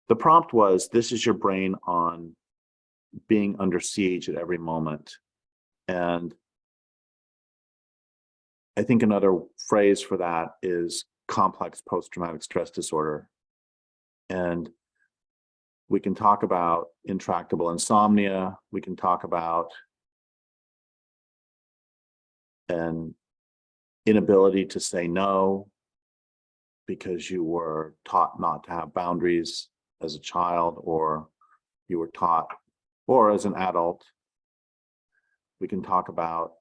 The prompt was, this is your brain on being under siege at every moment. And I think another phrase for that is complex post-traumatic stress disorder. And we can talk about intractable insomnia. We can talk about an inability to say no because you were taught not to have boundaries as a child, or you were taught, or as an adult. We can talk about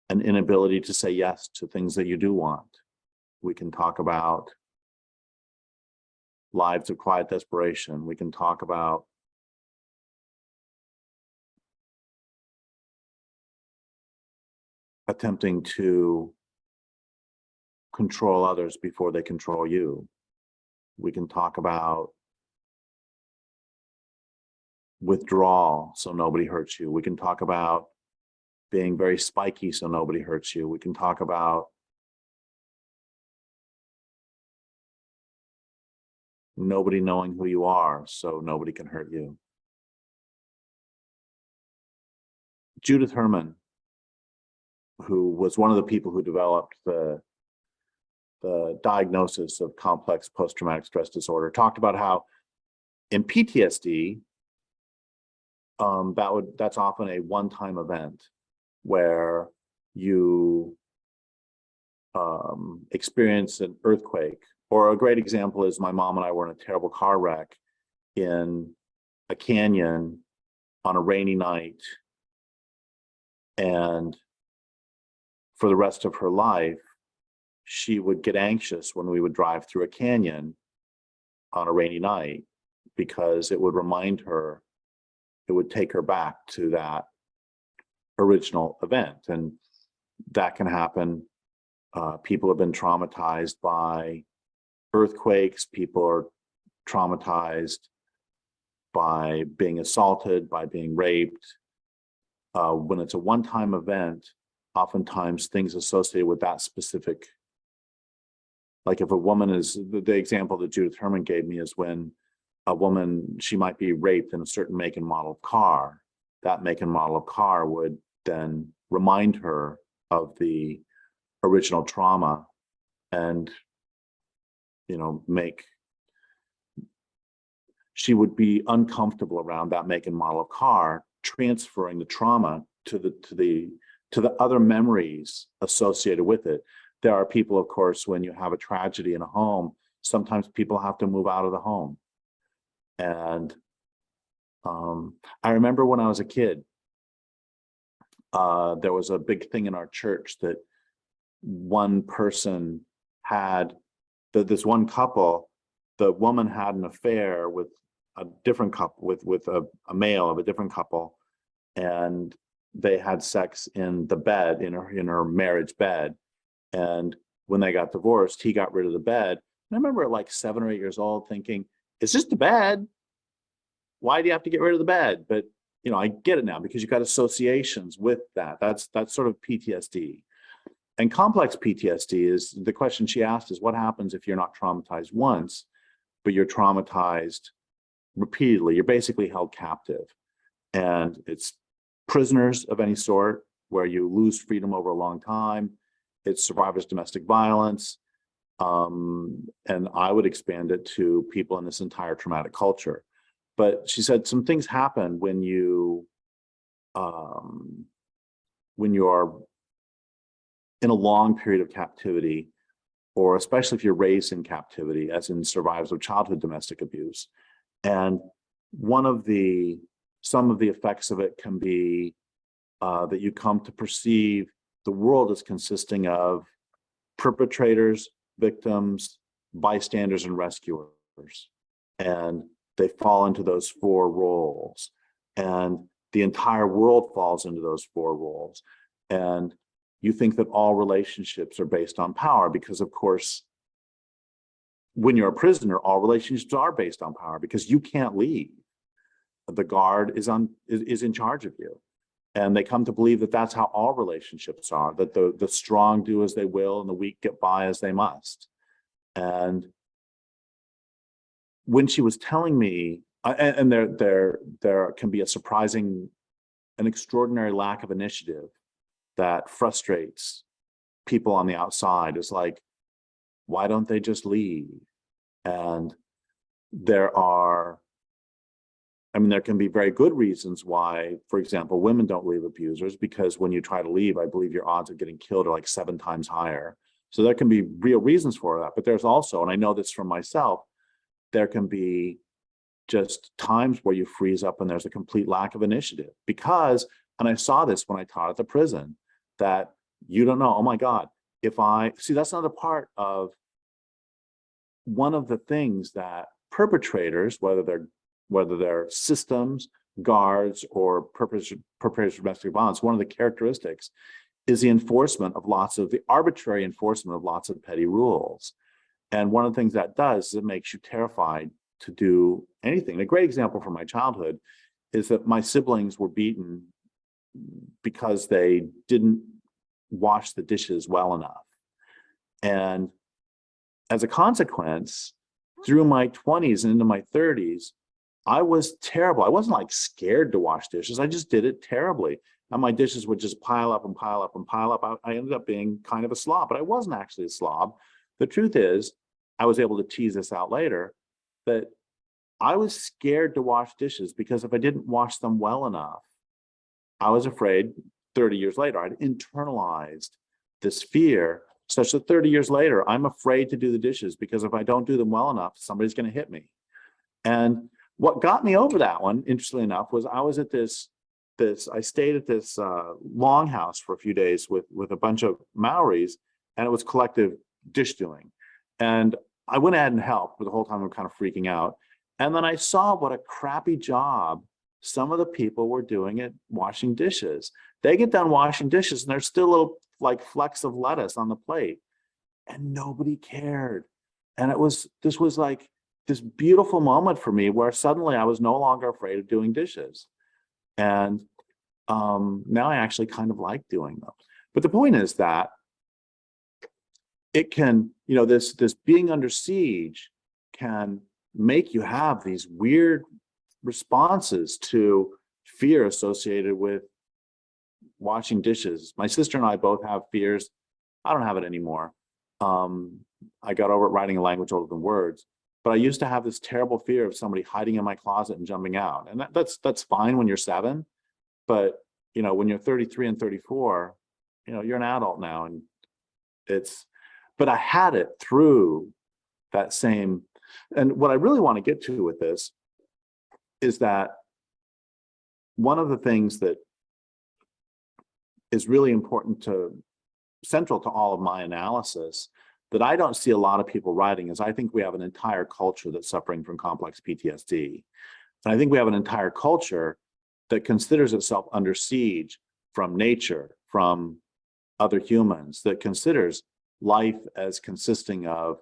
an inability to say yes to things that you do want. We can talk about lives of quiet desperation. We can talk about attempting to control others before they control you. We can talk about withdrawal so nobody hurts you. We can talk about being very spiky so nobody hurts you. We can talk about nobody knowing who you are so nobody can hurt you. Judith Herman, who was one of the people who developed the diagnosis of complex post-traumatic stress disorder, talked about how in PTSD, that's often a one-time event where you experience an earthquake. Or a great example is my mom and I were in a terrible car wreck in a canyon on a rainy night. And for the rest of her life, she would get anxious when we would drive through a canyon on a rainy night because it would remind her, it would take her back to that original event. And that can happen. People have been traumatized by earthquakes. People are traumatized by being assaulted, by being raped. When it's a one-time event, oftentimes things associated with that specific, like if a woman is, the example that Judith Herman gave me is when a woman, she might be raped in a certain make and model of car. That make and model of car would then remind her of the original trauma and, you know, she would be uncomfortable around that make and model of car, transferring the trauma to the other memories associated with it. There are people, of course, when you have a tragedy in a home, sometimes people have to move out of the home. And I remember when I was a kid, there was a big thing in our church that one person had, this one couple, the woman had an affair with a different couple, with a male of a different couple, and they had sex in the bed, in her marriage bed. And when they got divorced, he got rid of the bed. And I remember at like 7 or 8 years old thinking, it's just a bed. Why do you have to get rid of the bed? But you know, I get it now because you've got associations with that. That's sort of PTSD. And complex PTSD is, the question she asked is, what happens if you're not traumatized once, but you're traumatized repeatedly? You're basically held captive. And it's prisoners of any sort, where you lose freedom over a long time. It's survivors of domestic violence. And I would expand it to people in this entire traumatic culture. But she said some things happen when you are in a long period of captivity, or especially if you're raised in captivity, as in survivors of childhood domestic abuse. And some of the effects of it can be that you come to perceive the world as consisting of perpetrators, victims, bystanders, and rescuers. And they fall into those 4 roles. And the entire world falls into those 4 roles. And you think that all relationships are based on power because, of course, when you're a prisoner, all relationships are based on power because you can't leave. The guard is in charge of you. And they come to believe that that's how all relationships are, that the strong do as they will and the weak get by as they must. And when she was telling me, and there can be a surprising, an extraordinary lack of initiative that frustrates people on the outside. Is like, why don't they just leave? And there are, I mean, there can be very good reasons why, for example, women don't leave abusers, because when you try to leave, I believe your odds of getting killed are like 7 times higher. So there can be real reasons for that. But there's also, and I know this from myself, there can be just times where you freeze up and there's a complete lack of initiative. Because, and I saw this when I taught at the prison, that you don't know, oh my God, if I, see, that's another part of one of the things that perpetrators, whether they're systems, guards, or perpetrators of domestic violence, one of the characteristics is the enforcement of the arbitrary enforcement of lots of petty rules. And one of the things that does is it makes you terrified to do anything. A great example from my childhood is that my siblings were beaten because they didn't wash the dishes well enough. And as a consequence, through my 20s and into my 30s, I was terrible. I wasn't like scared to wash dishes. I just did it terribly. And my dishes would just pile up and pile up and pile up. I ended up being kind of a slob, but I wasn't actually a slob. The truth is, I was able to tease this out later, that I was scared to wash dishes because if I didn't wash them well enough, I was afraid 30 years later, I'd internalized this fear such that 30 years later, I'm afraid to do the dishes because if I don't do them well enough, somebody's going to hit me. And what got me over that one, interestingly enough, was I was at I stayed at this longhouse for a few days with a bunch of Maoris, and it was collective dish doing. And I went ahead and helped, but the whole time I'm kind of freaking out. And then I saw what a crappy job some of the people were doing at washing dishes. They get done washing dishes and there's still little like flecks of lettuce on the plate, and nobody cared. And this was like this beautiful moment for me where suddenly I was no longer afraid of doing dishes. And now I actually kind of like doing them. But the point is that it can, this being under siege can make you have these weird responses to fear associated with washing dishes. My sister and I both have fears. I don't have it anymore. I got over it writing a language older than words, but I used to have this terrible fear of somebody hiding in my closet and jumping out. And that's fine when you're 7, but when you're 33 and 34, you're an adult now, and but I had it through that same. And what I really want to get to with this is that one of the things that is really central to all of my analysis that I don't see a lot of people writing is I think we have an entire culture that's suffering from complex PTSD. And I think we have an entire culture that considers itself under siege from nature, from other humans, that considers life as consisting of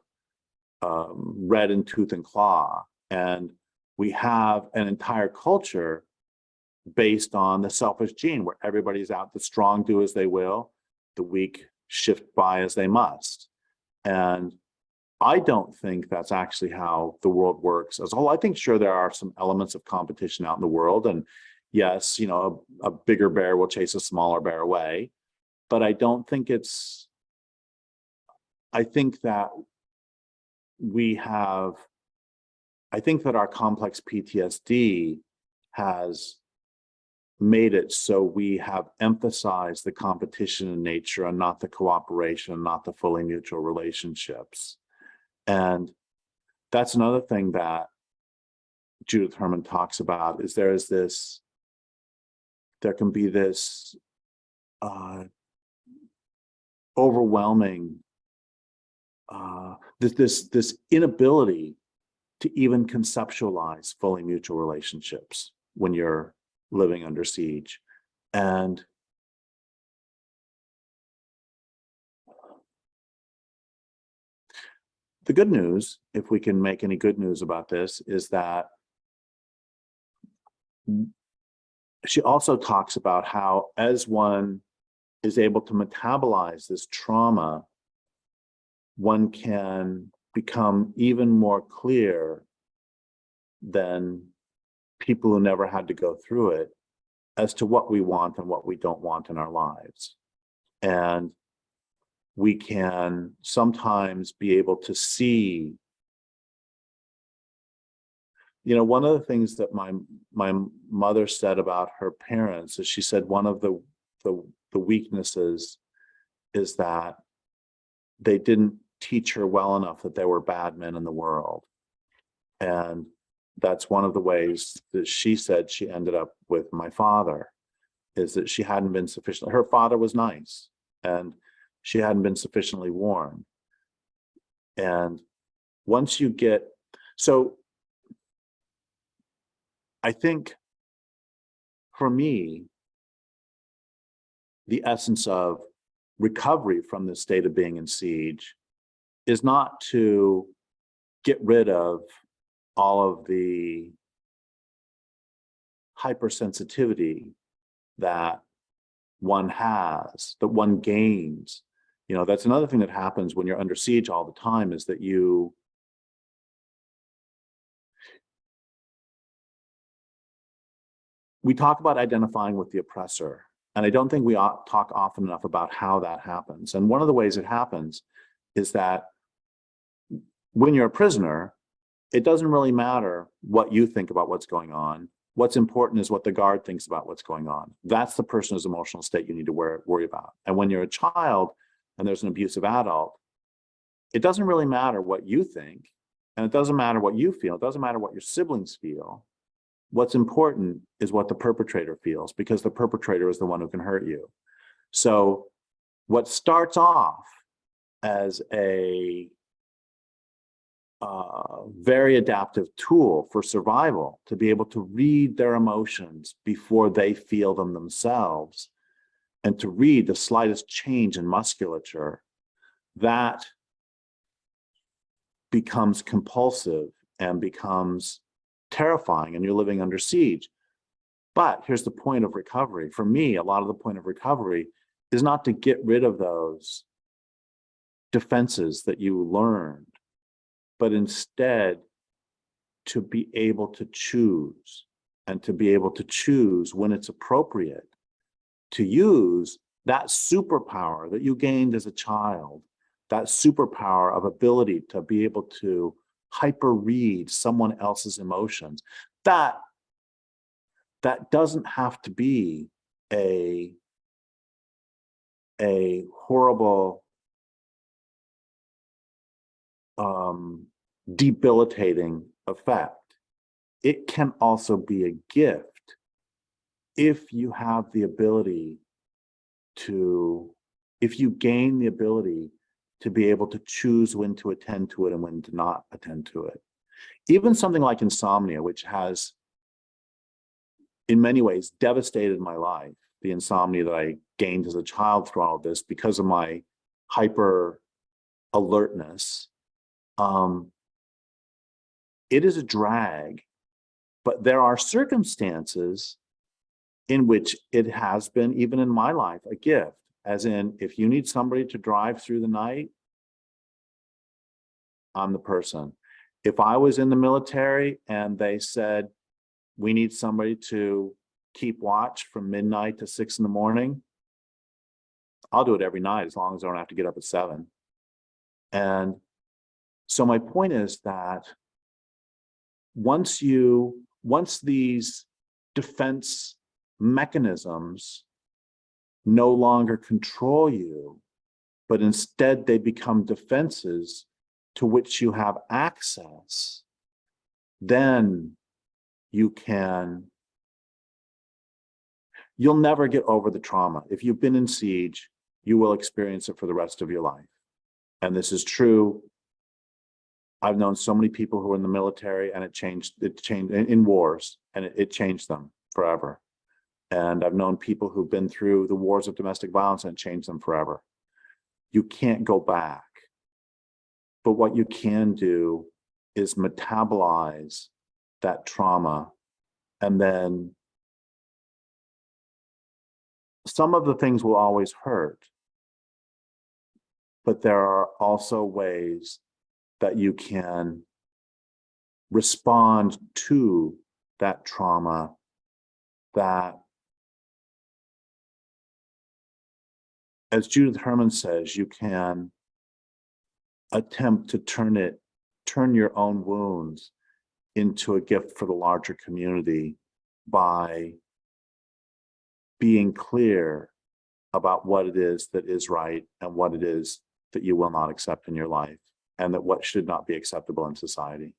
red in tooth and claw. And we have an entire culture based on the selfish gene where everybody's out, the strong do as they will, the weak shift by as they must. And I don't think that's actually how the world works as a whole. I think, sure, there are some elements of competition out in the world. And yes, a bigger bear will chase a smaller bear away. But I don't think I think that our complex PTSD has made it so we have emphasized the competition in nature and not the cooperation, not the fully mutual relationships. And that's another thing that Judith Herman talks about, is there can be this overwhelming, this inability to even conceptualize fully mutual relationships when you're living under siege. And the good news, if we can make any good news about this, is that she also talks about how as one is able to metabolize this trauma, one can become even more clear than people who never had to go through it as to what we want and what we don't want in our lives. And we can sometimes be able to see, one of the things that my mother said about her parents is she said one of the weaknesses is that they didn't teach her well enough that there were bad men in the world. And that's one of the ways that she said she ended up with my father, is that she hadn't been sufficiently, her father was nice, and she hadn't been sufficiently warned. And once you get, so I think for me, the essence of recovery from the state of being in siege is not to get rid of all of the hypersensitivity that one has, that one gains. That's another thing that happens when you're under siege all the time, is that we talk about identifying with the oppressor, and I don't think we talk often enough about how that happens. And one of the ways it happens is that when you're a prisoner, it doesn't really matter what you think about what's going on. What's important is what the guard thinks about what's going on. That's the person's emotional state you need to worry about. And when you're a child and there's an abusive adult, it doesn't really matter what you think, and it doesn't matter what you feel. It doesn't matter what your siblings feel. What's important is what the perpetrator feels, because the perpetrator is the one who can hurt you. So what starts off as a very adaptive tool for survival, to be able to read their emotions before they feel them themselves, and to read the slightest change in musculature, that becomes compulsive and becomes terrifying, and you're living under siege. But here's the point of recovery. For me, a lot of the point of recovery is not to get rid of those defenses that you learned, but instead to be able to choose, and to be able to choose when it's appropriate to use that superpower that you gained as a child, that superpower of ability to be able to hyper read someone else's emotions. That doesn't have to be a horrible, debilitating effect. It can also be a gift if you have the ability to, if you gain the ability to be able to choose when to attend to it and when to not attend to it. Even something like insomnia, which has in many ways devastated my life, the insomnia that I gained as a child through all of this because of my hyper alertness. It is a drag, but there are circumstances in which it has been, even in my life, a gift. As in, if you need somebody to drive through the night, I'm the person. If I was in the military and they said, we need somebody to keep watch from midnight to 6 in the morning, I'll do it every night as long as I don't have to get up at 7. And so my point is that once these defense mechanisms no longer control you, but instead they become defenses to which you have access, then you'll never get over the trauma. If you've been in siege, you will experience it for the rest of your life. And this is true. I've known so many people who were in the military, and it changed in wars, and it changed them forever. And I've known people who've been through the wars of domestic violence, and it changed them forever. You can't go back. But what you can do is metabolize that trauma and then some of the things will always hurt, but there are also ways that you can respond to that trauma that, as Judith Herman says, you can attempt to turn your own wounds into a gift for the larger community by being clear about what it is that is right and what it is that you will not accept in your life, and that what should not be acceptable in society.